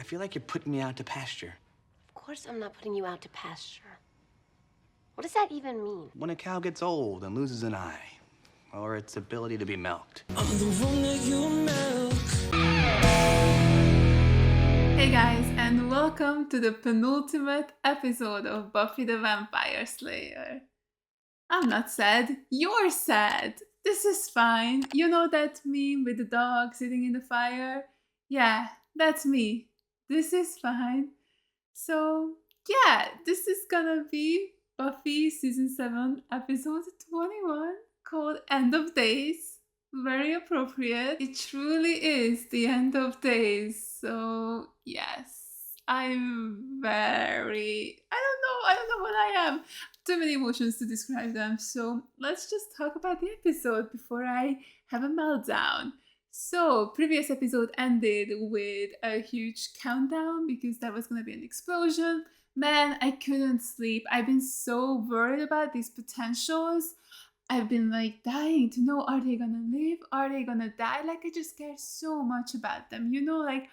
feel like you're putting me out to pasture. Of course I'm not putting you out to pasture. What does that even mean? When a cow gets old and loses an eye, or its ability to be milked. I'm the one that you milk. Hey guys, and welcome to the penultimate episode of Buffy the Vampire Slayer. I'm not sad, you're sad. This is fine. You know that meme with the dog sitting in the fire? Yeah, that's me. This is fine. So, yeah, this is gonna be Buffy Season 7, Episode 21, called End of Days. Very appropriate. It truly is the end of days. So, yes, I'm very... I don't know what I am. Too many emotions to describe them. So, let's just talk about the episode before I have a meltdown. So, previous episode ended with a huge countdown because there was going to be an explosion. Man, I couldn't sleep. I've been so worried about these potentials. I've been like dying to know, are they gonna live? Are they gonna die? Like, I just care so much about them, you know, like,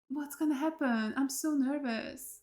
what's gonna happen? I'm so nervous.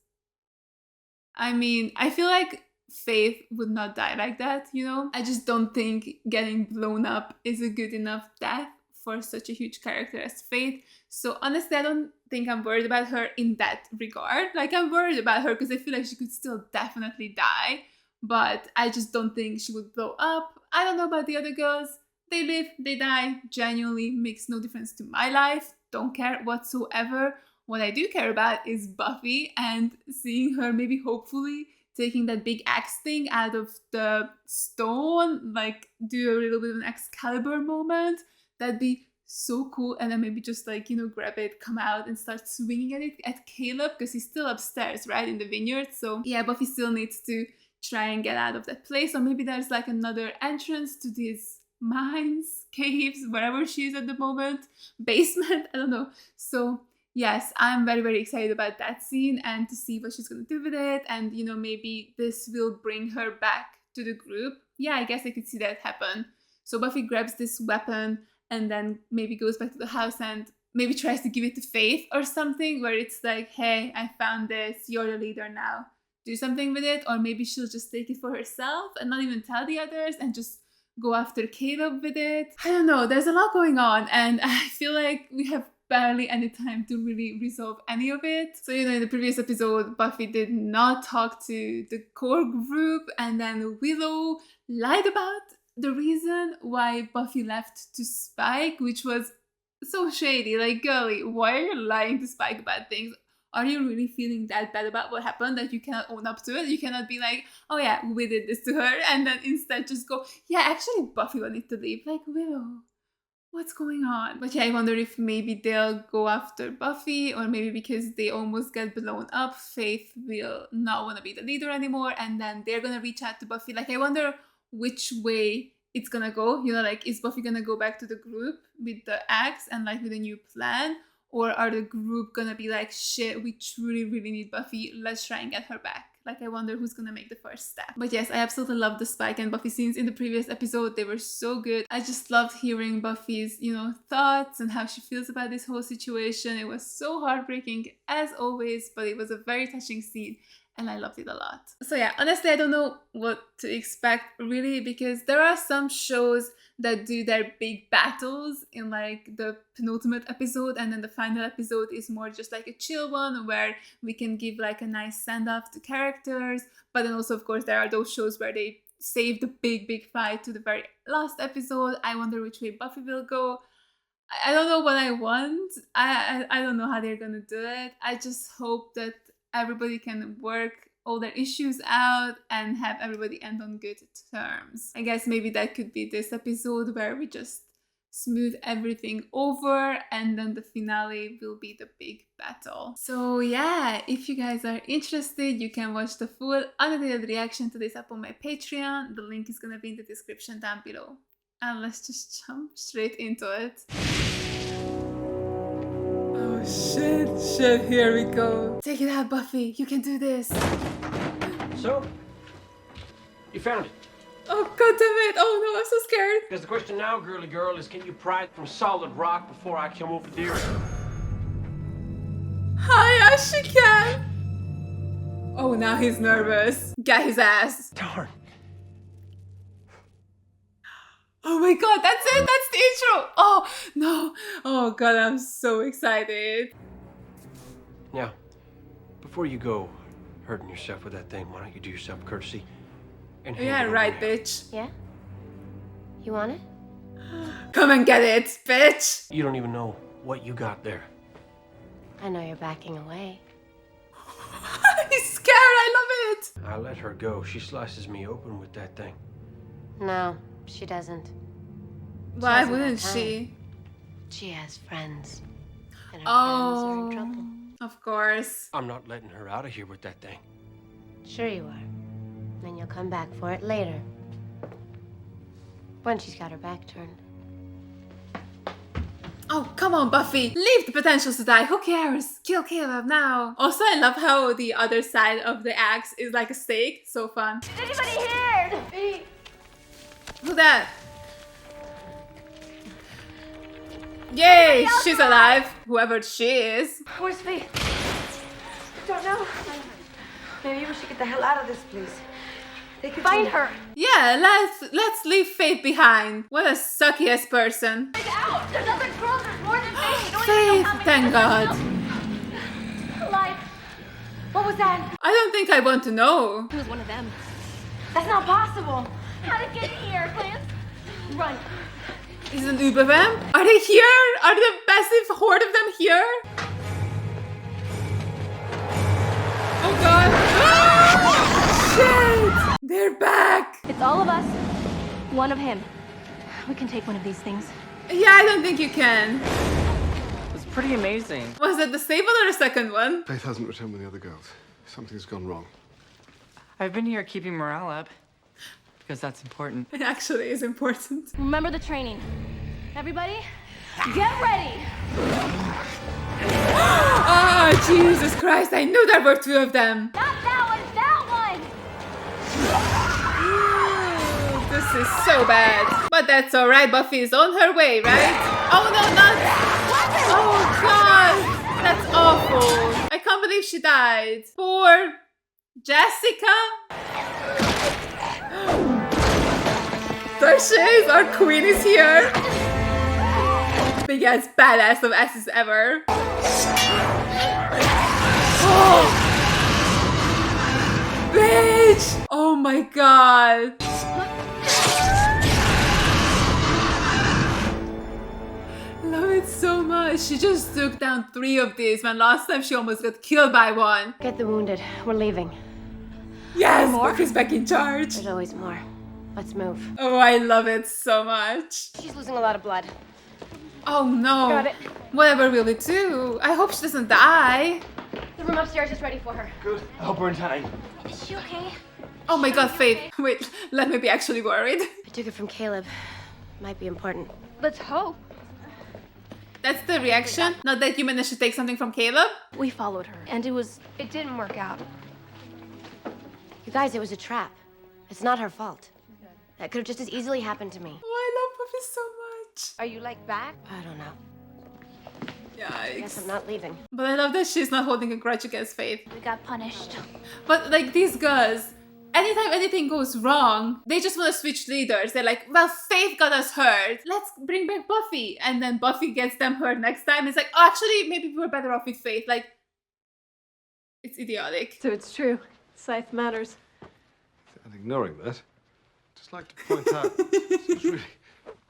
I mean, I feel like Faith would not die like that, you know? I just don't think getting blown up is a good enough death for such a huge character as Faith. So honestly, I don't think I'm worried about her in that regard. Like, I'm worried about her because I feel like she could still definitely die. But I just don't think she would blow up. I don't know about the other girls. They live, they die. Genuinely makes no difference to my life. Don't care whatsoever. What I do care about is Buffy and seeing her maybe hopefully taking that big axe thing out of the stone. Like, do a little bit of an Excalibur moment. That'd be so cool. And then maybe just like, you know, grab it, come out and start swinging at it at Caleb because he's still upstairs, right, in the vineyard. So yeah, Buffy still needs to try and get out of that place, or maybe there's like another entrance to these mines, caves, wherever she is at the moment, basement, I don't know. So yes, I'm very, very excited about that scene and to see what she's gonna do with it, and you know, maybe this will bring her back to the group. Yeah, I guess I could see that happen. So Buffy grabs this weapon and then maybe goes back to the house and maybe tries to give it to Faith or something, where it's like, hey, I found this, you're the leader now. Do something with it, or maybe she'll just take it for herself and not even tell the others and just go after Caleb with it. I don't know, there's a lot going on and I feel like we have barely any time to really resolve any of it. So, you know, in the previous episode, Buffy did not talk to the core group, and then Willow lied about the reason why Buffy left to Spike, which was so shady. Like, girlie, why are you lying to Spike about things? Are you really feeling that bad about what happened that you cannot own up to it? You cannot be like, oh yeah, we did this to her, and then instead just go, yeah, actually Buffy wanted to leave. Like, Willow, what's going on? But yeah, I wonder if maybe they'll go after Buffy, or maybe because they almost get blown up, Faith will not want to be the leader anymore, and then they're gonna reach out to Buffy. Like, I wonder which way it's gonna go. You know, like, is Buffy gonna go back to the group with the axe and like with a new plan? Or are the group gonna be like, shit, we truly, really need Buffy, let's try and get her back? Like, I wonder who's gonna make the first step. But yes, I absolutely love the Spike and Buffy scenes in the previous episode. They were so good. I just loved hearing Buffy's, you know, thoughts and how she feels about this whole situation. It was so heartbreaking, as always, but it was a very touching scene. And I loved it a lot. So yeah, honestly, I don't know what to expect really, because there are some shows that do their big battles in like the penultimate episode, and then the final episode is more just like a chill one where we can give like a nice send-off to characters. But then also, of course, there are those shows where they save the big fight to the very last episode. I wonder which way Buffy will go. I don't know what I want. I don't know how they're gonna do it. I just hope that everybody can work all their issues out and have everybody end on good terms. I guess maybe that could be this episode where we just smooth everything over, and then the finale will be the big battle. So yeah, if you guys are interested, you can watch the full unedited reaction to this up on my Patreon. The link is gonna be in the description down below. And let's just jump straight into it. Oh shit, here we go. Take it out, Buffy, you can do this. So, you found it. Oh, god damn it. Oh no, I'm so scared. Because the question now, girly girl, is can you pry it from solid rock before I come over there? How? as she can. Oh, now he's nervous. Get his ass. Darn. Oh my god, that's it. That's the intro. Oh, no. Oh god, I'm so excited. Now, before you go hurting yourself with that thing, why don't you do yourself a courtesy and hand Yeah, it over right, here. bitch. Yeah? You want it? Come and get it, bitch. You don't even know what you got there. I know you're backing away. He's scared. I love it. I let her go. She slices me open with that thing. No, she doesn't. Why hasn't wouldn't got she? She has friends. And her friends are in trouble. Of course. I'm not letting her out of here with that thing. Sure you are. Then you'll come back for it later. When she's got her back turned. Oh, come on, Buffy. Leave the potentials to die. Who cares? Kill Caleb now. Also, I love how the other side of the axe is like a stake. So fun. Is anybody here? Defeat. Who that? Yay, she's alive. Whoever she is. Where's Faith? Don't know. Maybe we should get the hell out of this place. They could Find her. Yeah, let's leave Faith behind. What a sucky ass person. Out. There's other girls. There's more than Faith. You don't even know Faith, how many thank God. alive. What was that? I don't think I want to know. He was one of them. That's not possible. How did it get here, Clance? Run. Is it Uber vamp? Are they here? Are the massive horde of them here? Oh god. Ah! Shit! They're back! It's all of us. One of him. We can take one of these things. Yeah, I don't think you can. It's pretty amazing. Was it the stable or the second one? Faith hasn't returned with the other girls. Something's gone wrong. I've been here keeping morale up because that's important. It actually is important. Remember the training. Everybody, get ready. Oh, Jesus Christ, I knew there were two of them. Not that one, that one. This is so bad. But that's alright, Buffy is on her way, right? Oh no, not... Oh god, that's awful. I can't believe she died. Poor Jessica. There she is, our queen is here. Big ass badass of asses ever. Oh. Bitch! Oh my god. Love it so much. She just took down 3 of these when last time she almost got killed by one. Get the wounded. We're leaving. Yes, Buffy's back in charge. There's always more. Let's move. Oh, I love it so much. She's losing a lot of blood. Oh no. Got it. Whatever will we do? I hope she doesn't die. The room upstairs is ready for her. Good. I hope we're in time. Is she okay? Oh my god, Faith. Wait, let me be actually worried. I took it from Caleb. Might be important. Let's hope. That's the reaction? Not that you managed to take something from Caleb? We followed her, and It didn't work out. you guys, it was a trap. It's not her fault. That could have just as easily happened to me. Oh, I love Buffy so much. Are you like back? I don't know. I guess I'm Yikes. not leaving. But I love that she's not holding a grudge against Faith. We got punished. But like these girls, anytime anything goes wrong, they just want to switch leaders. They're like, well, Faith got us hurt. Let's bring back Buffy. And then Buffy gets them hurt next time. It's like, oh, actually, maybe we're better off with Faith. Like, it's idiotic. So it's true. Scythe matters. And ignoring that, I'd just like to point out it's really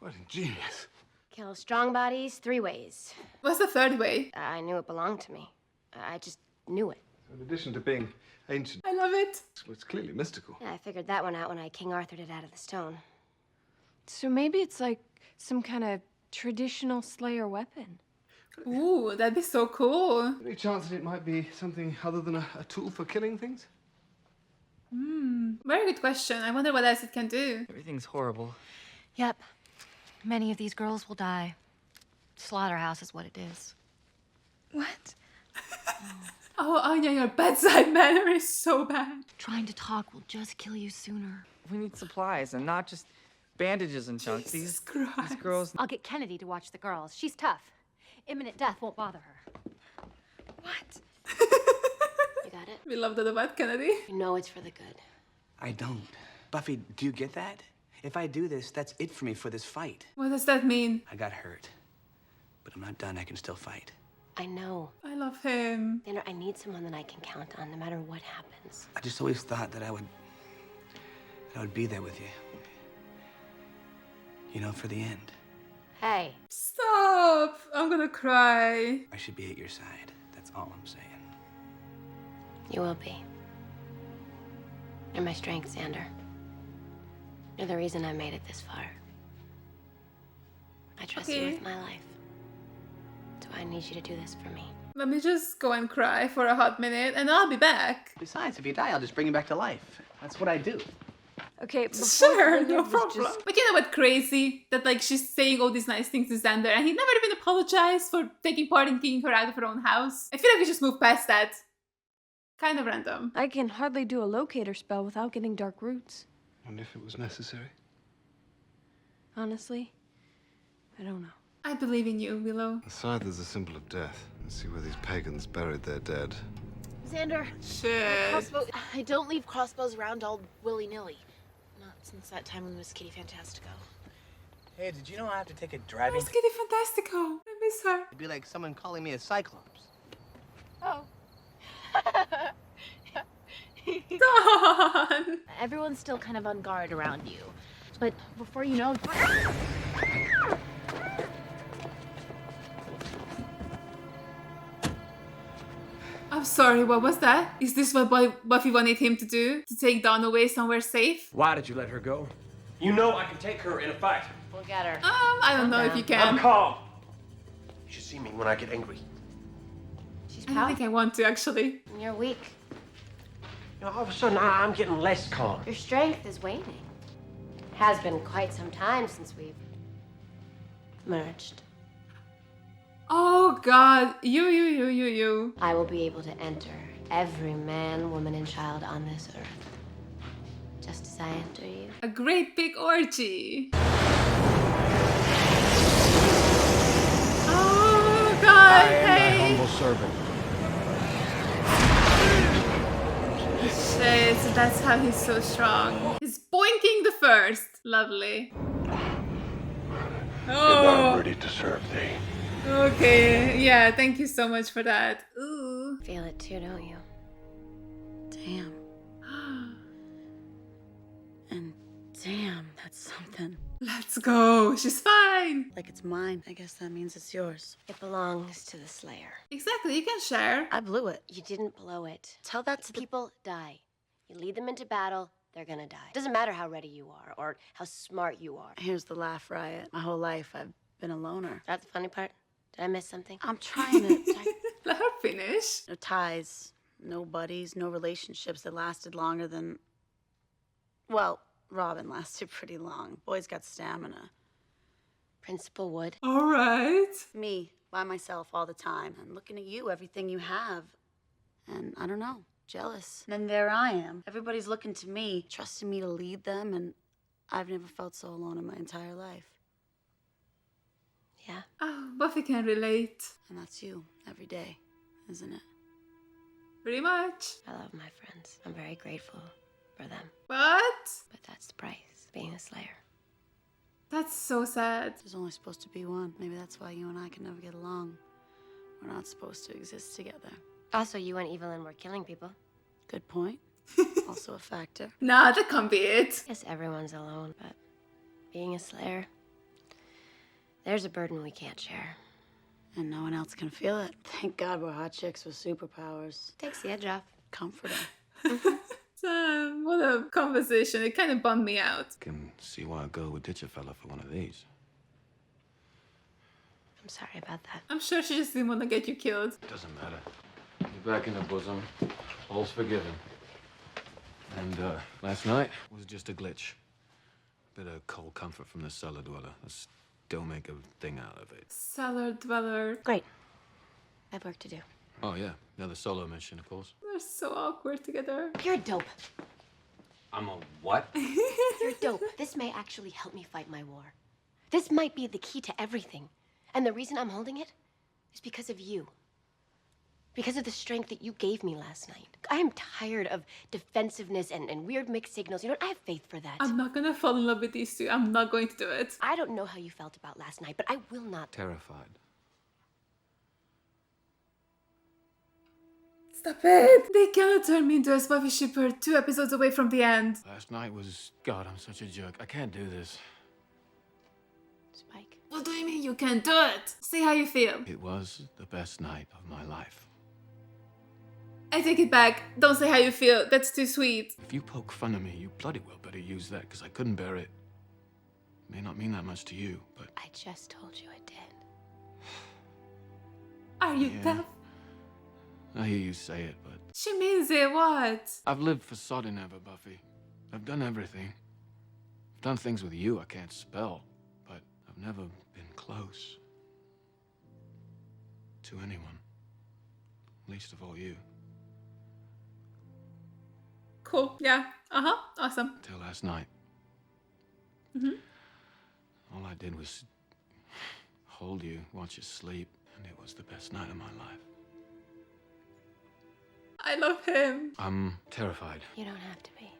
quite ingenious. Kill strong bodies 3 ways. What's the third way? I knew it belonged to me. I just knew it. In addition to being ancient, I love it. it's clearly mystical. Yeah, I figured that one out when I King Arthured it out of the stone. So maybe it's like some kind of traditional Slayer weapon. Ooh, that'd be so cool. Any chance that it might be something other than a tool for killing things? Very good question. I wonder what else it can do. Everything's horrible. Yep. Many of these girls will die. Slaughterhouse is what it is. What? Oh, Anya, your bedside manner is so bad. Trying to talk will just kill you sooner. We need supplies and not just bandages and junk. Jesus These Christ. girls. I'll get Kennedy to watch the girls. She's tough. Imminent death won't bother her. What? We love that about Kennedy. You know it's for the good. I don't. Buffy, do you get that? If I do this, that's it for me for this fight. What does that mean? I got hurt. But I'm not done. I can still fight. I know. I love him. Xander, I need someone that I can count on no matter what happens. I just always thought that I would be there with you. You know, for the end. Hey. Stop! I'm gonna cry. I should be at your side. That's all I'm saying. You will be. You're my strength, Xander. You're the reason I made it this far. I trust you with my life. So I need you to do this for me. Let me just go and cry for a hot minute and I'll be back. Besides, if you die, I'll just bring you back to life. That's what I do. Okay, Sure, no problem. But you know what crazy? That like she's saying all these nice things to Xander and he never even apologized for taking part in kicking her out of her own house. I feel like we just moved past that. Kind of random. I can hardly do a locator spell without getting dark roots. And if it was necessary? Honestly, I don't know. I believe in you, Willow. The scythe is a symbol of death. Let's see where these pagans buried their dead. Xander, Shit. crossbow. I don't leave crossbows around all willy-nilly. Not since that time when Miss Kitty Fantastico. Hey, did you know I have to take a driving? Miss Kitty Fantastico. I miss her. It'd be like someone calling me a cyclops. Oh. Dawn. Everyone's still kind of on guard around you. But before you know... I'm sorry, what was that? Is this what Buffy wanted him to do? To take Dawn away somewhere safe? Why did you let her go? You know I can take her in a fight. We'll get her. I don't know if you can. I'm calm. You should see me when I get angry. She's I don't powerful. think I want to, actually. You're weak. You know, all of a sudden, I'm getting less calm. Your strength is waning. Has been quite some time since we've merged. Oh god, you. I will be able to enter every man, woman, and child on this earth. Just as I enter you. A great big orgy. Oh god, I am thy hey. humble servant. Shit, so that's how he's so strong. He's boinking the first. Lovely. And I'm Oh, ready to serve thee. okay. Yeah, thank you so much for that. Ooh. Feel it too, don't you? Damn. And damn, that's something. Let's go. She's fine. Like it's mine. I guess that means it's yours. It belongs to the Slayer. Exactly, you can share. I blew it. You didn't blow it. Tell that to the... People die. You lead them into battle, they're gonna die. Doesn't matter how ready you are or how smart you are. Here's the laugh riot. My whole life I've been a loner. That's the funny part. Did I miss something? I'm trying to... Let her finish. No ties, no buddies, no relationships that lasted longer than... Well, Robin lasted pretty long. Boy's got stamina. Principal Wood. All right. Me, by myself all the time. And looking at you, everything you have. And I don't know, jealous. And then there I am. Everybody's looking to me, trusting me to lead them, and I've never felt so alone in my entire life. Yeah. Oh, Buffy can relate. And that's you, every day, isn't it? Pretty much. I love my friends. I'm very grateful for them. But But that's the price, being a Slayer. that's so sad. There's only supposed to be one. Maybe that's why you and I can never get along. We're not supposed to exist together. Also, you and Evelyn were killing people. Good point. Also a factor. Nah, that can't be it. Yes, everyone's alone, but being a Slayer, there's a burden we can't share. And no one else can feel it. Thank God we're hot chicks with superpowers. Takes the edge off. Comforting. Damn, what a conversation. It kind of bummed me out. Can see why a girl would ditch a fella for one of these. I'm sorry about that. I'm sure she just didn't want to get you killed. Doesn't matter. You're back in the bosom. All's forgiven. And last night was just a glitch. Bit of cold comfort from the cellar dweller. Let's don't make a thing out of it. Cellar dweller. Great. I have work to do. Oh yeah, another solo mission, of course. They're so awkward together. You're dope. I'm a what? You're dope. This may actually help me fight my war. This might be the key to everything. And the reason I'm holding it is because of you. Because of the strength that you gave me last night. I am tired of defensiveness and weird mixed signals. You know, I have faith for that. I'm not gonna fall in love with these two. I'm not going to do it. I don't know how you felt about last night, but I will not. Terrified. Stop it! They cannot turn me into a Buffy shipper 2 episodes away from the end. Last night was... God, I'm such a jerk. I can't do this. Spike. What do you mean you can't do it? Say how you feel. It was the best night of my life. I take it back. Don't say how you feel. That's too sweet. If you poke fun of me, you bloody well better use that, because I couldn't bear it. May not mean that much to you, but... I just told you it did. Are you Yeah. deaf? I hear you say it, but... She means it, what? I've lived for sodden ever, Buffy. I've done everything. I've done things with you I can't spell, but I've never been close. To anyone. Least of all you. Cool, yeah. Awesome. Till last night. Mm-hmm. All I did was hold you, watch you sleep, and it was the best night of my life. I love him. I'm terrified. You don't have to be.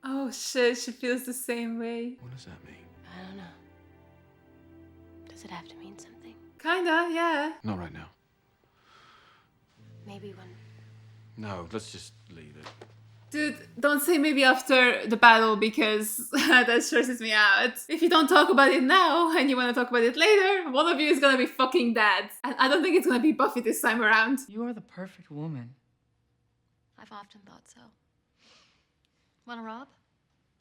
Oh shit, she feels the same way. What does that mean? I don't know. Does it have to mean something? Kinda, yeah. Not right now. Maybe when... No, let's just leave it. Dude, don't say maybe after the battle, because that stresses me out. If you don't talk about it now and you want to talk about it later, one of you is gonna be fucking dead. And I don't think it's gonna be Buffy this time around. You are the perfect woman. I've often thought so. Wanna rob?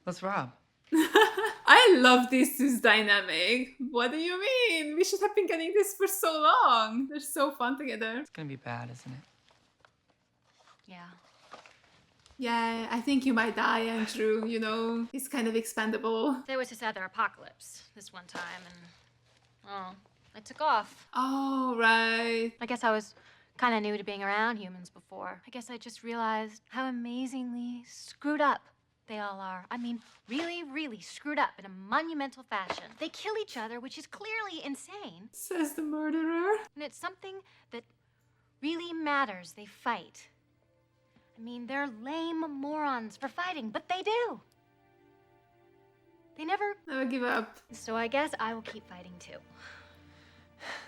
Let's rob. I love these two's dynamic. What do you mean? We should have been getting this for so long. They're so fun together. It's gonna be bad, isn't it? Yeah. Yeah, I think you might die, Andrew. You know, he's kind of expendable. There was this other apocalypse this one time, and I took off. Oh, right. I guess I was kind of new to being around humans before. I guess I just realized how amazingly screwed up they all are. I mean, really, really screwed up in a monumental fashion. They kill each other, which is clearly insane. Says the murderer. And it's something that really matters. They fight. I mean, they're lame morons for fighting, but they do. They never give up. So I guess I will keep fighting too.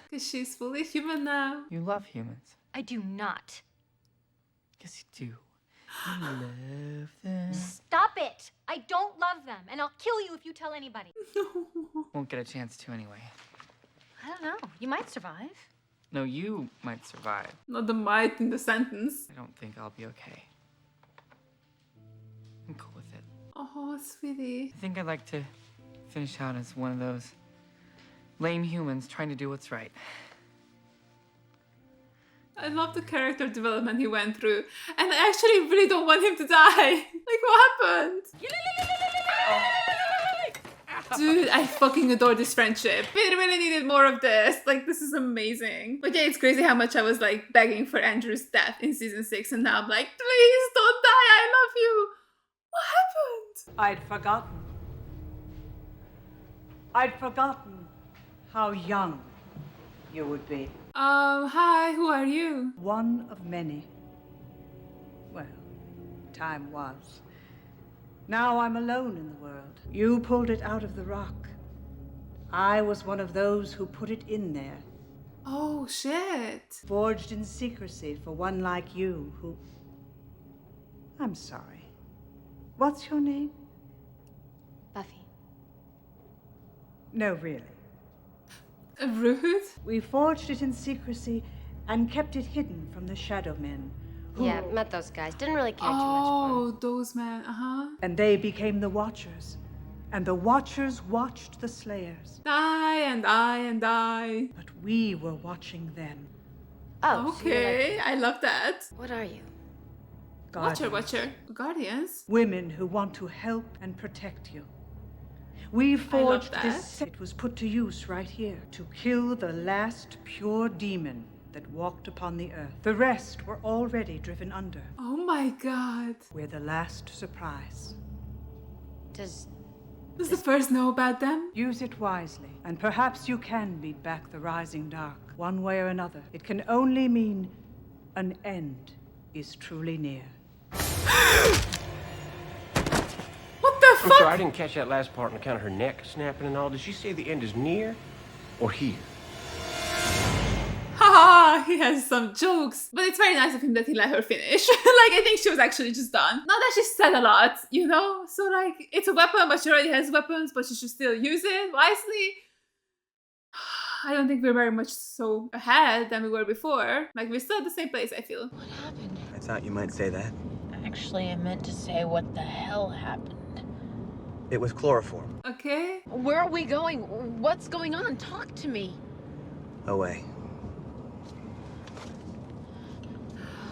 Because she's fully human now. You love humans. I do not. Yes, you do. You love them. Stop it! I don't love them, and I'll kill you if you tell anybody. Won't get a chance to anyway. I don't know. You might survive. No, you might survive. Not the might in the sentence. I don't think I'll be okay. I'm cool with it. Oh, sweetie. I think I'd like to finish out as one of those lame humans trying to do what's right. I love the character development he went through. And I actually really don't want him to die. Like, what happened? Dude, I fucking adore this friendship. We really needed more of this. Like, this is amazing. But yeah, it's crazy how much I was, like, begging for Andrew's death in season 6. And now I'm like, please don't die. I love you. What happened? I'd forgotten how young you would be. Hi, who are you? One of many. Well, time was. Now I'm alone in the world. You pulled it out of the rock. I was one of those who put it in there. Oh, shit. Forged in secrecy for one like you who... I'm sorry. What's your name? Buffy. No, really. Rude? We forged it in secrecy and kept it hidden from the Shadow Men. Yeah, met those guys. Didn't really care too much for Oh, them. those men. And they became the Watchers. And the Watchers watched the Slayers. Die and die and die. But we were watching them. Oh, okay. I love that. What are you? Watcher. Guardians? Women who want to help and protect you. We forged this. It was put to use right here to kill the last pure demon that walked upon the earth. The rest were already driven under. Oh my god. We're the last surprise. Does Does the first know about them? Use it wisely, and perhaps you can beat back the rising dark, one way or another. It can only mean an end is truly near. What the I'm fuck? sorry, I didn't catch that last part on account of her neck snapping and all. Did she say the end is near or here? Haha, he has some jokes. But it's very nice of him that he let her finish. Like, I think she was actually just done. Not that she said a lot, you know? So, like, it's a weapon, but she already has weapons, but she should still use it wisely. I don't think we're very much so ahead than we were before. Like, we're still at the same place, I feel. What happened? I thought you might say that. Actually, I meant to say what the hell happened. It was chloroform. Okay. Where are we going? What's going on? Talk to me. Away.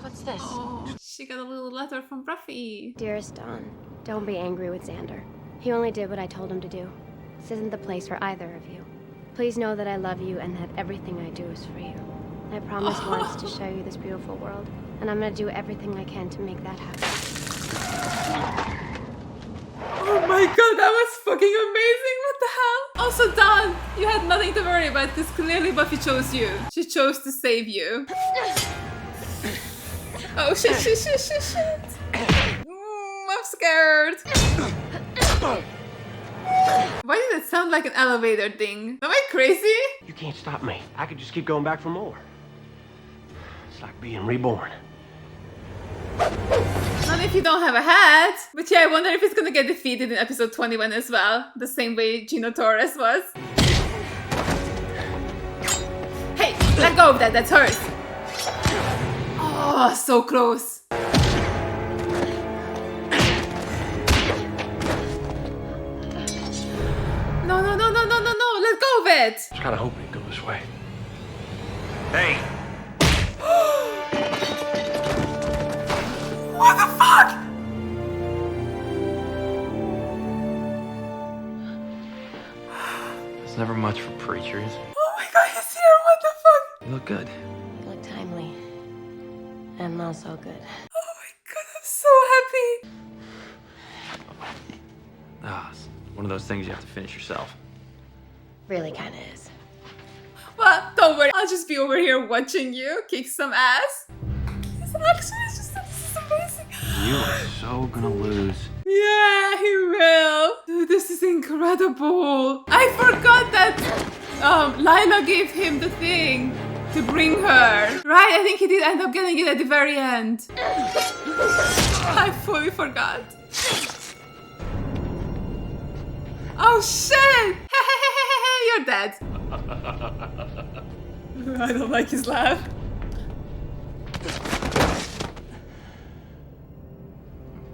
What's this? Oh, she got a little letter from Buffy. Dearest Dawn, don't be angry with Xander. He only did what I told him to do. This isn't the place for either of you. Please know that I love you and that everything I do is for you. I promised once to show you this beautiful world, and I'm gonna do everything I can to make that happen. Oh my god, that was fucking amazing. What the hell? Also, Dawn, you had nothing to worry about because clearly Buffy chose you. She chose to save you. Oh shit. I'm scared. Why did it sound like an elevator thing? Am I crazy? You can't stop me. I could just keep going back for more. It's like being reborn. Not if you don't have a hat. But yeah, I wonder if it's gonna get defeated in episode 21 as well. The same way Gino Torres was. Hey, let go of that. That's hers. Oh, so close. No. Let go of it. I was kind of hoping it'd go this way. Hey! What the fuck? It's never much for preachers. Oh my god, he's here. What the fuck? You look good. You look timely. And not so good. Oh my god, I'm so happy. Ah, it's one of those things you have to finish yourself. Really kinda is. Well, don't worry. I'll just be over here watching you kick some ass. This action is just this is amazing. You are so gonna lose. Yeah, he will. Dude, this is incredible. I forgot that Lila gave him the thing to bring her. Right? I think he did end up getting it at the very end. I fully forgot. Oh shit! You're dead. I don't like his laugh.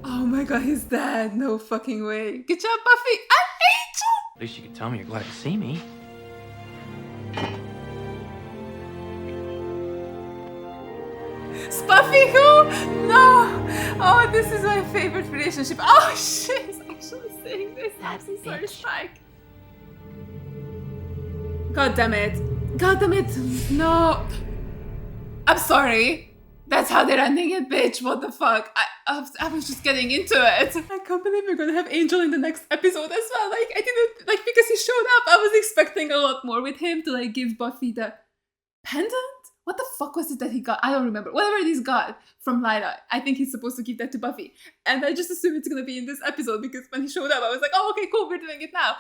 Oh my god, he's dead. No fucking way. Good job, Buffy. An angel! At least you can tell me you're glad to see me. Buffy who? No! Oh, this is my favorite relationship. Oh shit, he's actually saying this. I'm so sorry, Spike. God damn it. God damn it. No. I'm sorry. That's how they're ending it, bitch. What the fuck? I was just getting into it. I can't believe we're gonna have Angel in the next episode as well. Like, I didn't, like, because he showed up, I was expecting a lot more with him to, like, give Buffy the pendant? What the fuck was it that he got? I don't remember. Whatever it is got from Lila, I think he's supposed to give that to Buffy. And I just assume it's gonna be in this episode because when he showed up, I was like, oh, okay, cool, we're doing it now.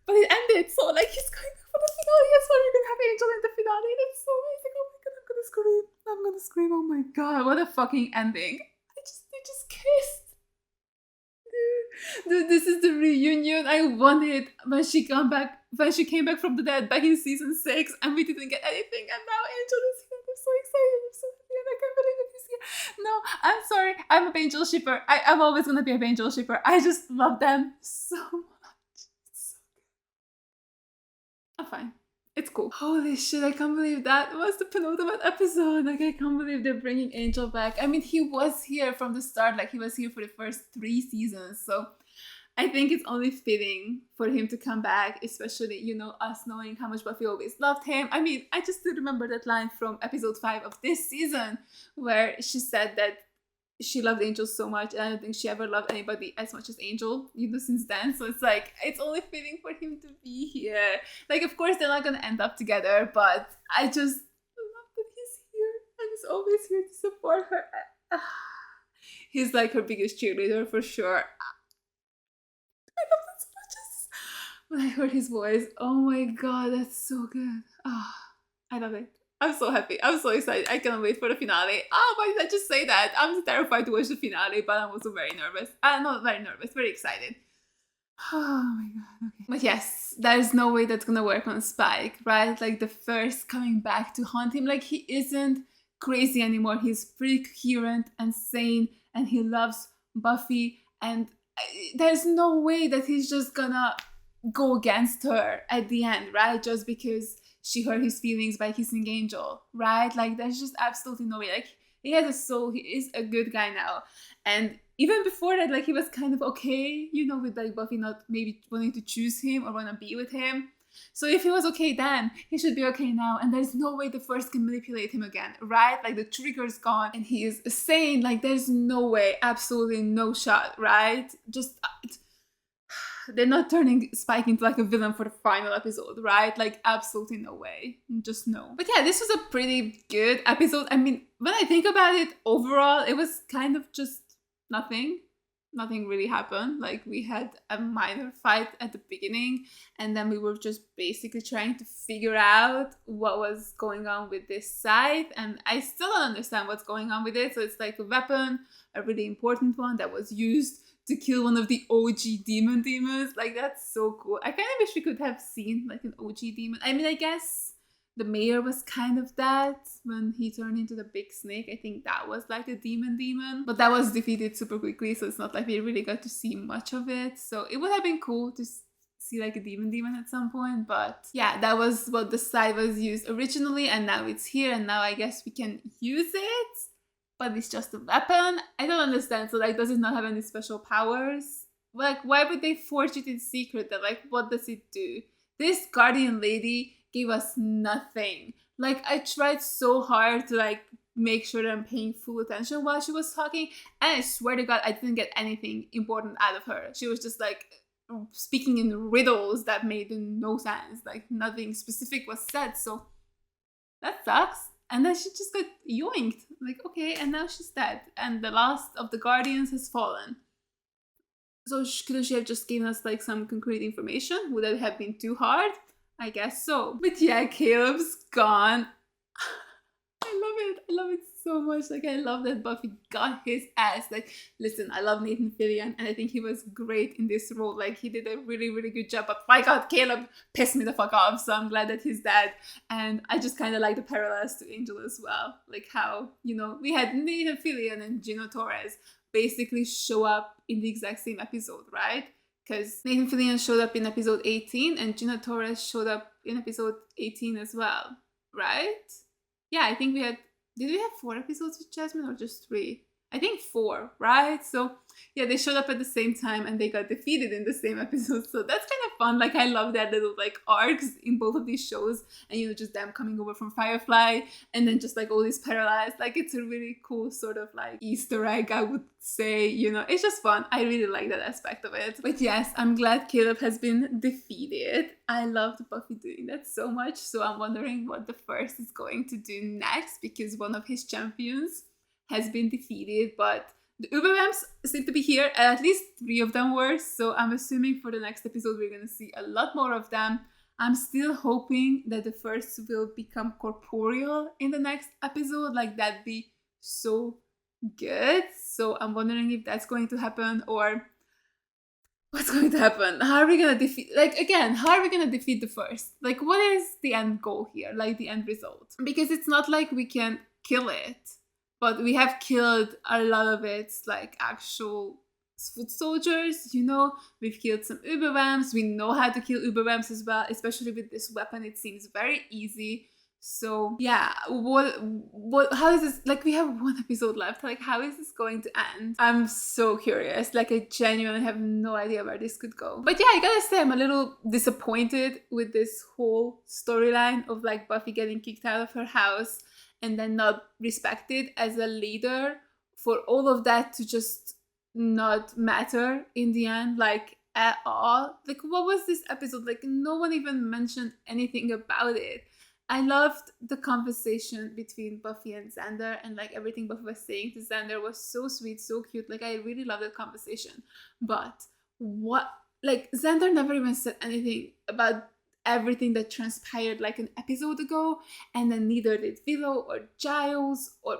But it ended, so, like, he's going for the finale. Yes, so we're gonna have Angel in the finale. And it's so amazing. Oh my god, I'm gonna scream. I'm gonna scream. Oh my god, what a fucking ending. They just kissed. Dude, this is the reunion I wanted when she came back from the dead back in season 6 and we didn't get anything and now Angel is here. I'm so excited. I'm so happy and I can't believe it he's here. No, I'm sorry. I'm a Angel shipper. I'm always gonna be a Angel shipper. I just love them so much. It's so good. I'm fine. It's cool. Holy shit, I can't believe that was the penultimate episode. Like, I can't believe they're bringing Angel back. I mean, he was here from the start. Like, he was here for the first 3 seasons. So, I think it's only fitting for him to come back, especially, you know, us knowing how much Buffy always loved him. I mean, I just still remember that line from episode 5 of this season where she said that she loved Angel so much, and I don't think she ever loved anybody as much as Angel, since then. So it's like, it's only fitting for him to be here. Like, of course, they're not gonna end up together, but I just love that he's here, and he's always here to support her. He's like her biggest cheerleader for sure. I love that so much. When I heard his voice, oh my god, that's so good. I love it. I'm so happy. I'm so excited. I cannot wait for the finale. Why did I just say that? I'm terrified to watch the finale, but I'm also very nervous. Not very nervous, very excited. Oh my god, okay. But yes, there's no way that's gonna work on Spike, right? Like, the first coming back to haunt him, like, he isn't crazy anymore. He's pretty coherent and sane, and he loves Buffy, and there's no way that he's just gonna go against her at the end, right? Just because she hurt his feelings by kissing Angel, right? Like, there's just absolutely no way. Like, he has a soul. He is a good guy now. And even before that, like, he was kind of okay, with like Buffy not maybe wanting to choose him or want to be with him. So if he was okay then, he should be okay now. And there's no way the First can manipulate him again, right? Like, the trigger's gone and he is sane. Like, there's no way, absolutely no shot, right? Just... they're not turning Spike into like a villain for the final episode, right? Like, absolutely no way. Just no. But yeah, this was a pretty good episode. I mean, when I think about it, overall, it was kind of just nothing. Nothing really happened. Like, we had a minor fight at the beginning, and then we were just basically trying to figure out what was going on with this scythe, and I still don't understand what's going on with it. So it's like a weapon, a really important one that was used to kill one of the OG demons. Like, that's so cool. I kind of wish we could have seen like an OG demon. I mean, I guess the mayor was kind of that when he turned into the big snake. I think that was like a demon, but that was defeated super quickly, so it's not like we really got to see much of it. So it would have been cool to see like a demon at some point. But yeah, that was what the scythe was used originally, and now it's here, and now I guess we can use it. But it's just a weapon. I don't understand. So like, does it not have any special powers? Like, why would they forge it in secret? That like, what does it do? This guardian lady gave us nothing. Like, I tried so hard to like make sure that I'm paying full attention while she was talking, and I swear to God, I didn't get anything important out of her. She was just like speaking in riddles that made no sense. Like, nothing specific was said. So that sucks. And then she just got yoinked. Like, okay, and now she's dead. And the last of the Guardians has fallen. So couldn't she have just given us like some concrete information? Would that have been too hard? I guess so. But yeah, Caleb's gone. I love it so much. Like, I love that Buffy got his ass. Like, listen, I love Nathan Fillion, and I think he was great in this role. Like, he did a really, really good job. But my God, Caleb pissed me the fuck off, so I'm glad that he's dead. And I just kind of like the parallels to Angel as well. Like how, we had Nathan Fillion and Gino Torres basically show up in the exact same episode, right? Because Nathan Fillion showed up in episode 18, and Gino Torres showed up in episode 18 as well, right? Yeah, I think we had... Did we have 4 episodes with Jasmine or just 3? I think 4, right? So yeah, they showed up at the same time and they got defeated in the same episode. So that's kind of fun. Like, I love that little like arcs in both of these shows, and just them coming over from Firefly and then just like all these parallels. Like, it's a really cool sort of like Easter egg, I would say. It's just fun. I really like that aspect of it. But yes, I'm glad Caleb has been defeated. I loved Buffy doing that so much. So I'm wondering what the First is going to do next, because one of his champions has been defeated, but the Ubervamps seem to be here. At least 3 of them were, so I'm assuming for the next episode we're gonna see a lot more of them. I'm still hoping that the First will become corporeal in the next episode. Like, that'd be so good. So I'm wondering if that's going to happen, or what's going to happen. How are we gonna defeat, how are we gonna defeat the First? Like, what is the end goal here? Like, the end result? Because it's not like we can kill it, but we have killed a lot of its like actual foot soldiers, We've killed some Ubervamps. We know how to kill Ubervamps as well, especially with this weapon. It seems very easy. So yeah, how is this, like, we have 1 episode left. Like, how is this going to end? I'm so curious. Like, I genuinely have no idea where this could go. But yeah, I gotta say, I'm a little disappointed with this whole storyline of like Buffy getting kicked out of her house and then not respected as a leader for all of that to just not matter in the end, like at all. Like, what was this episode? Like, no one even mentioned anything about it. I loved the conversation between Buffy and Xander, and like everything Buffy was saying to Xander was so sweet, so cute. Like, I really loved that conversation. But what, like, Xander never even said anything about everything that transpired like an episode ago, and then neither did Willow or Giles or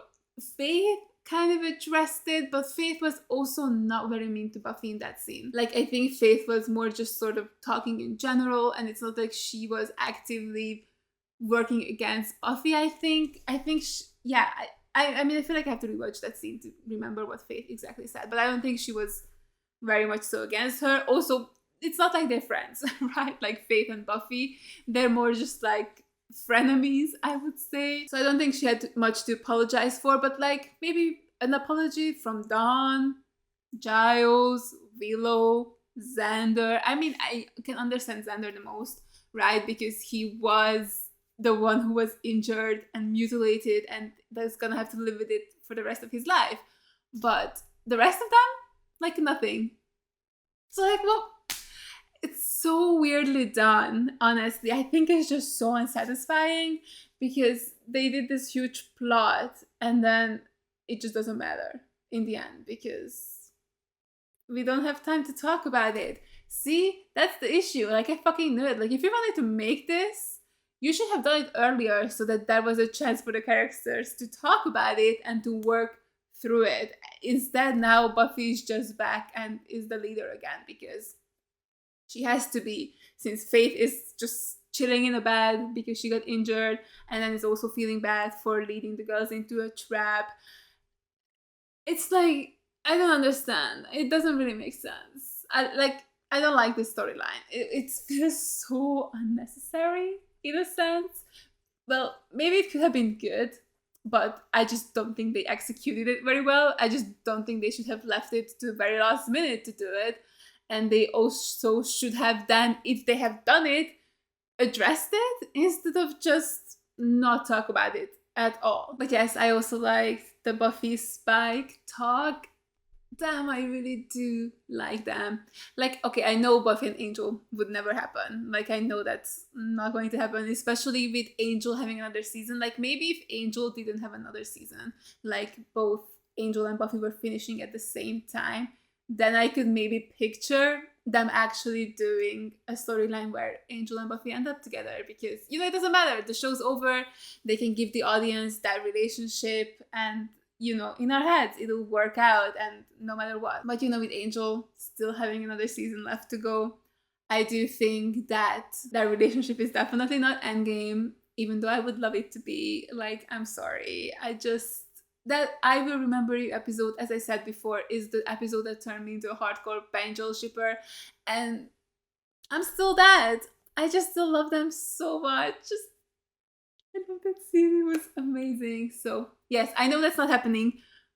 Faith. Kind of addressed it, but Faith was also not very mean to Buffy in that scene. Like, I think Faith was more just sort of talking in general, and it's not like she was actively working against Buffy. I think yeah, I mean, I feel like I have to rewatch that scene to remember what Faith exactly said, but I don't think she was very much so against her. Also, it's not like they're friends, right? Like Faith and Buffy, they're more just like frenemies, I would say. So I don't think she had much to apologize for, but like maybe an apology from Dawn, Giles, Willow, Xander. I mean, I can understand Xander the most, right? Because he was the one who was injured and mutilated and that's gonna have to live with it for the rest of his life. But the rest of them, like nothing. So like, well, it's so weirdly done, honestly. I think it's just so unsatisfying because they did this huge plot and then it just doesn't matter in the end because we don't have time to talk about it. See, that's the issue. Like, I fucking knew it. Like, if you wanted to make this, you should have done it earlier so that there was a chance for the characters to talk about it and to work through it. Instead, now Buffy's just back and is the leader again because she has to be, since Faith is just chilling in a bed because she got injured and then is also feeling bad for leading the girls into a trap. It's like, I don't understand. It doesn't really make sense. I don't like this storyline. It feels so unnecessary in a sense. Well, maybe it could have been good, but I just don't think they executed it very well. I just don't think they should have left it to the very last minute to do it. And they also should have done, if they have done it, addressed it instead of just not talk about it at all. But yes, I also liked the Buffy Spike talk. Damn, I really do like them. Like, okay, I know Buffy and Angel would never happen. Like, I know that's not going to happen, especially with Angel having another season. Like, maybe if Angel didn't have another season, like both Angel and Buffy were finishing at the same time, then I could maybe picture them actually doing a storyline where Angel and Buffy end up together because, you know, it doesn't matter. The show's over. They can give the audience that relationship and, you know, in our heads, it'll work out and no matter what. But, you know, with Angel still having another season left to go, I do think that that relationship is definitely not endgame, even though I would love it to be. Like, I'm sorry. That I Will Remember You episode, as I said before, is the episode that turned me into a hardcore Angel shipper. And I'm still that. I just still love them so much. I love that scene. It was amazing. So, yes, I know that's not happening,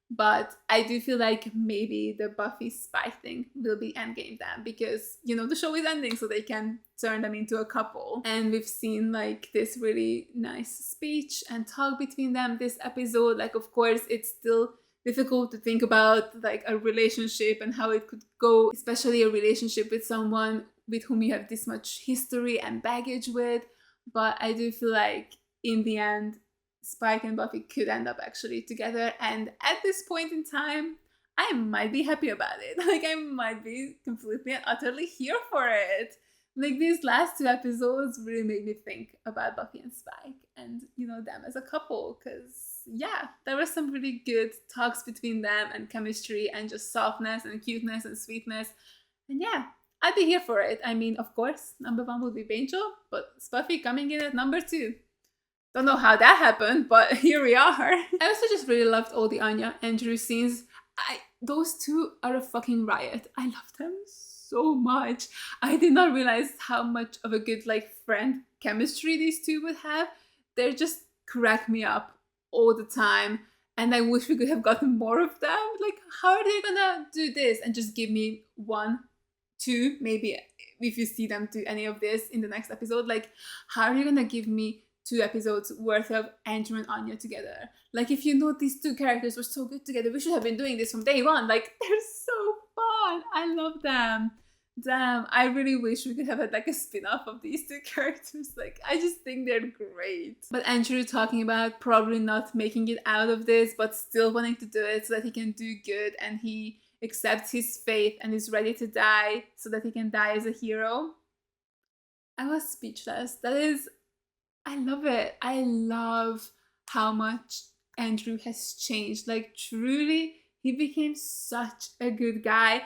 but I do feel like maybe the Buffy spy thing will be endgame then because, you know, the show is ending so they can turn them into a couple. And we've seen like this really nice speech and talk between them this episode. Like, of course, it's still difficult to think about like a relationship and how it could go, especially a relationship with someone with whom you have this much history and baggage with. But I do feel like in the end, Spike and Buffy could end up actually together, and at this point in time, I might be happy about it. Like, I might be completely and utterly here for it. Like, these last 2 episodes really made me think about Buffy and Spike and, you know, them as a couple, because, yeah, there were some really good talks between them and chemistry and just softness and cuteness and sweetness, and yeah, I'd be here for it. I mean, of course, number 1 would be Angel, but Buffy coming in at number 2. Don't know how that happened, but here we are. I also just really loved all the Anya and Drew scenes. Those 2 are a fucking riot. I love them so much. I did not realize how much of a good like friend chemistry these 2 would have. They just crack me up all the time. And I wish we could have gotten more of them. Like, how are they gonna do this? And just give me 1, 2, maybe if you see them do any of this in the next episode. Like, how are you gonna give me 2 episodes worth of Andrew and Anya together. Like, if you know these 2 characters were so good together, we should have been doing this from day one. Like, they're so fun. I love them. Damn, I really wish we could have had like a spin-off of these 2 characters. Like, I just think they're great. But Andrew talking about probably not making it out of this, but still wanting to do it so that he can do good, and he accepts his fate and is ready to die so that he can die as a hero. I was speechless. That is, I love it. I love how much Andrew has changed. Like, truly, he became such a good guy.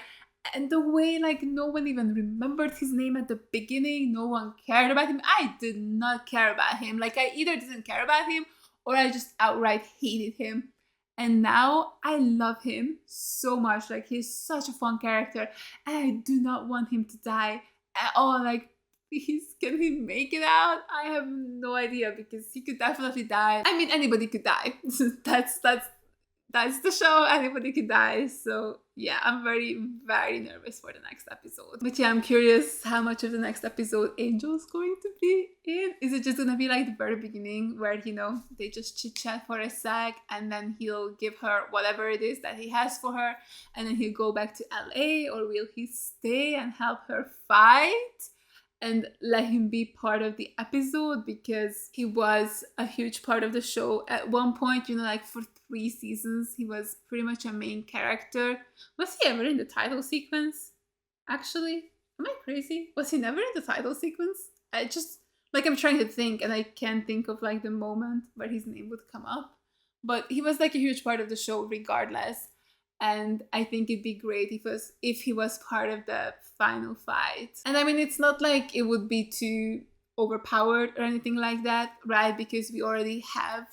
And the way, like, no one even remembered his name at the beginning, no one cared about him. I did not care about him. Like, I either didn't care about him or I just outright hated him. And now I love him so much. Like, he's such a fun character, and I do not want him to die at all. Like, please, can he make it out? I have no idea, because he could definitely die. I mean, anybody could die. That's the show. Anybody could die. So yeah, I'm very, very nervous for the next episode. But yeah, I'm curious how much of the next episode Angel's going to be in. Is it just gonna be like the very beginning where, you know, they just chit chat for a sec and then he'll give her whatever it is that he has for her and then he'll go back to LA, or will he stay and help her fight and let him be part of the episode, because he was a huge part of the show at one point, you know, like for 3 seasons he was pretty much a main character. Was he ever in the title sequence? Actually, am I crazy? Was he never in the title sequence? I just, like, I'm trying to think and I can't think of like the moment where his name would come up, but he was like a huge part of the show regardless. And I think it'd be great if he was part of the final fight. And I mean, it's not like it would be too overpowered or anything like that, right? Because we already have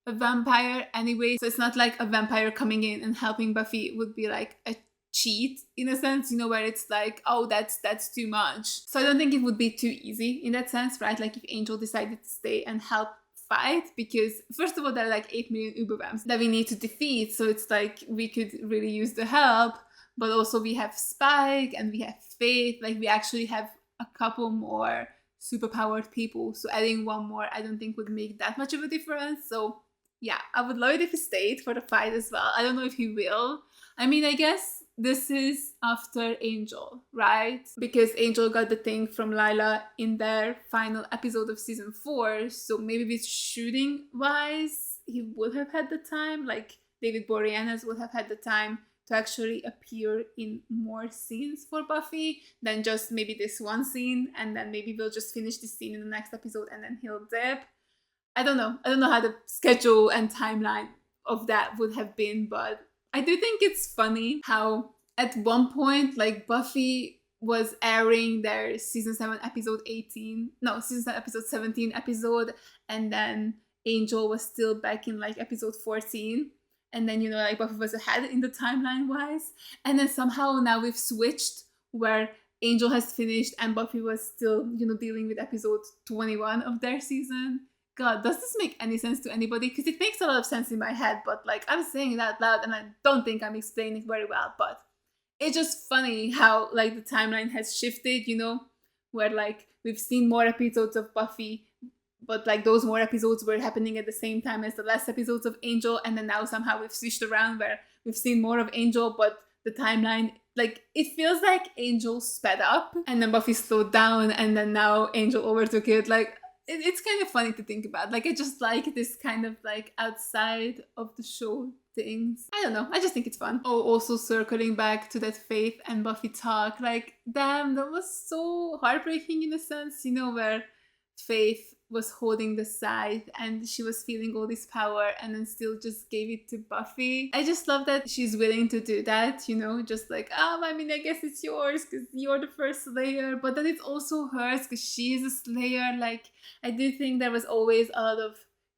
a vampire anyway. So it's not like a vampire coming in and helping Buffy would be like a cheat in a sense, you know, where it's like, oh, that's too much. So I don't think it would be too easy in that sense, right? Like if Angel decided to stay and help fight, because first of all, there are like 8 million Ubervamps that we need to defeat, so it's like we could really use the help. But also we have Spike and we have Faith, like we actually have a couple more superpowered people, so adding one more I don't think would make that much of a difference. So yeah, I would love it if he stayed for the fight as well. I don't know if he will. I mean, I guess this is after Angel, right? Because Angel got the thing from Lila in their final episode of season 4. So maybe with shooting wise, he would have had the time, like David Boreanaz would have had the time to actually appear in more scenes for Buffy than just maybe this one scene. And then maybe we'll just finish this scene in the next episode and then he'll dip. I don't know. I don't know how the schedule and timeline of that would have been, but I do think it's funny how at one point, like, Buffy was airing their season 7 episode 17 episode, and then Angel was still back in like episode 14, and then, you know, like Buffy was ahead in the timeline wise, and then somehow now we've switched where Angel has finished and Buffy was still, you know, dealing with episode 21 of their season. God, does this make any sense to anybody? Because it makes a lot of sense in my head, but like I'm saying it out loud and I don't think I'm explaining it very well. But it's just funny how like the timeline has shifted, you know, where like we've seen more episodes of Buffy, but like those more episodes were happening at the same time as the last episodes of Angel, and then now somehow we've switched around where we've seen more of Angel, but the timeline, like, it feels like Angel sped up and then Buffy slowed down and then now Angel overtook it. Like, it's kind of funny to think about. Like, I just like this kind of like outside of the show things. I don't know, I just think it's fun. Oh, also circling back to that Faith and Buffy talk, like, damn, that was so heartbreaking in a sense, you know, where Faith was holding the scythe and she was feeling all this power and then still just gave it to Buffy. I just love that she's willing to do that, you know, just like, I mean, I guess it's yours because you're the first Slayer, but then it's also hers because she is a Slayer. Like, I do think there was always a lot of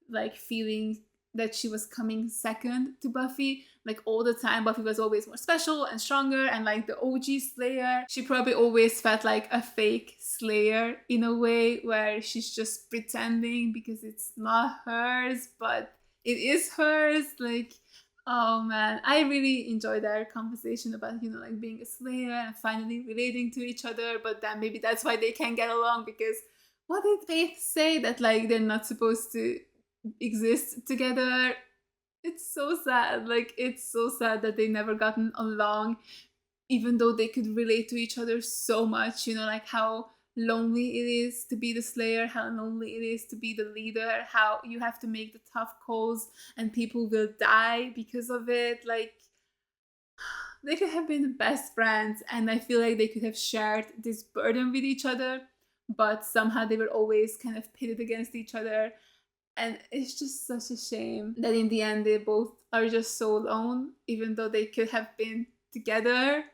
like feeling that she was coming second to Buffy. Like, all the time Buffy was always more special and stronger and like the OG Slayer. She probably always felt like a fake Slayer in a way, where she's just pretending because it's not hers, but it is hers. Like, oh man, I really enjoyed our conversation about, you know, like being a Slayer and finally relating to each other. But then maybe that's why they can't get along, because what did Faith say? That like they're not supposed to exist together. It's so sad. Like, it's so sad that they never gotten along, even though they could relate to each other so much, you know, like how lonely it is to be the Slayer, how lonely it is to be the leader, how you have to make the tough calls and people will die because of it. Like, they could have been best friends, and I feel like they could have shared this burden with each other, but somehow they were always kind of pitted against each other. And it's just such a shame that in the end they both are just so alone, even though they could have been together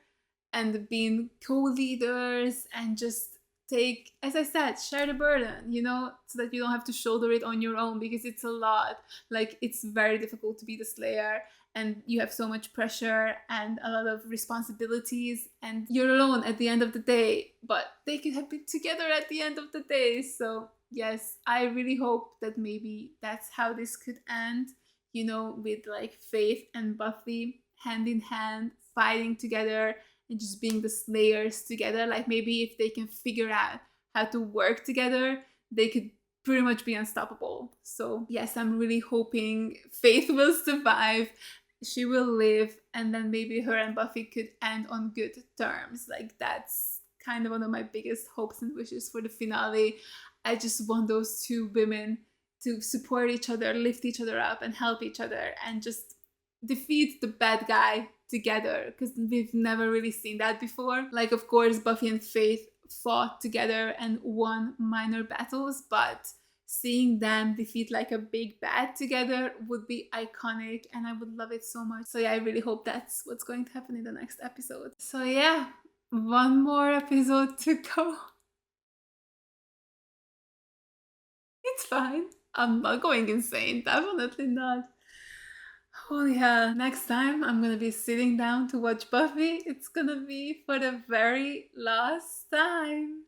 and been co-leaders and just take, as I said, share the burden, you know, so that you don't have to shoulder it on your own, because it's a lot. Like, it's very difficult to be the Slayer, and you have so much pressure and a lot of responsibilities, and you're alone at the end of the day, but they could have been together at the end of the day. So yes, I really hope that maybe that's how this could end, you know, with like Faith and Buffy hand in hand fighting together and just being the Slayers together. Like, maybe if they can figure out how to work together, they could pretty much be unstoppable. So yes, I'm really hoping Faith will survive, she will live, and then maybe her and Buffy could end on good terms. Like, that's kind of one of my biggest hopes and wishes for the finale. I just want those two women to support each other, lift each other up, and help each other, and just defeat the bad guy together, because we've never really seen that before. Like, of course, Buffy and Faith fought together and won minor battles, but seeing them defeat like a big bad together would be iconic, and I would love it so much. So yeah, I really hope that's what's going to happen in the next episode. So yeah, one more episode to go. It's fine. I'm not going insane, definitely not. Holy hell, next time I'm gonna be sitting down to watch Buffy, it's gonna be for the very last time.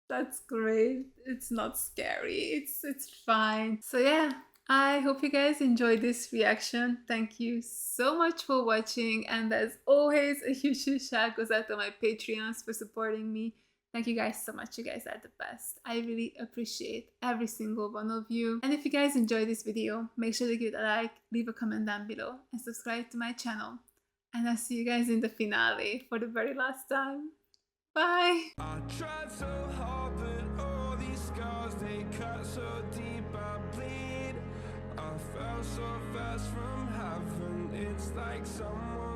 That's great. It's not scary. It's fine. So yeah, I hope you guys enjoyed this reaction. Thank you so much for watching, and as always, a huge shout goes out to my Patreons for supporting me. Thank you guys so much. You guys are the best. I really appreciate every single one of you. And if you guys enjoyed this video, make sure to give it a like, leave a comment down below, and subscribe to my channel. And I'll see you guys in the finale for the very last time. Bye! I tried so hard, but all these scars, they cut so deep, I bleed. I fell so fast from heaven, it's like someone